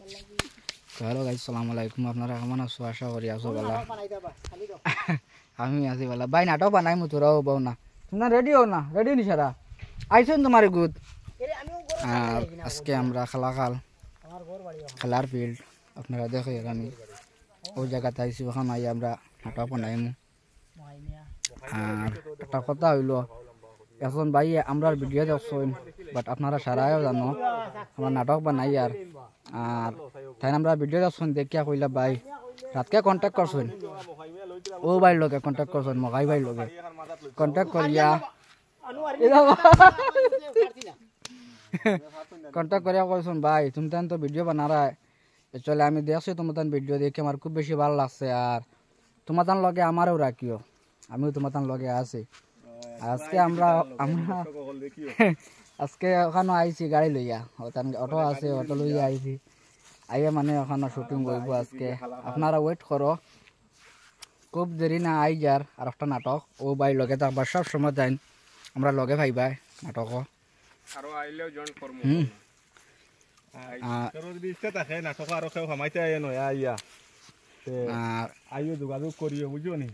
Hello guys, আসসালামু আলাইকুম। আপনারা কেমন আছো? আশা করি আছো ভালো। আমি আছি ভালো। ভাই নাটক বানাইমু, তোরাও বউ না, তোমরা রেডি হও না? রেডি নি সারা আইছেন তোমার গুদ। আর আজকে আমরা খালাখাল খেলার ফিল্ড আপনারা দেখো, আমি ওই জায়গাতে আইছি। ওখানে আই আমরা নাটক বানাইমু। আর একটা কথা হইল, এখন ভাই আমরা ভিডিও দেখছেন, বাট আপনারা সারাও জানো আমার নাটক বানাই। আর তাই আমরা ভিডিও দেখছেন দেখিয়া কইলা ভাই রাতকে কন্ট্যাক্ট করছেন, ও ভাইয়ের লগে কন্ট্যাক্ট করছেন, মগাই ভাইয়ের লগে কন্ট্যাক্ট করিয়া কন্ট্যাক্ট করিয়া কইছেন ভাই তুমি তো ভিডিও বানারা। চলে আমি দেখছি তোমার ভিডিও দেখে আমার খুব বেশি ভালো লাগছে। আর তোমার লগে আমারও রাখিও, আমিও তোমার লগে আছি। আজকে আমরা আজকে ওখানে আইছি গাড়ি লইয়া, অটো আছে, অটো লইয়া আইছি। আইয়া মানে ওখানে শুটিং করবো আজকে। আপনারা ওয়েট করো, খুব দেরি না আই যার। আর একটা নাটক ও ভাই লগে থাকবার সব সময় যাইন, আমরা লগে ভাইবাই নাটক। যোগাযোগ করিও বুঝো নি।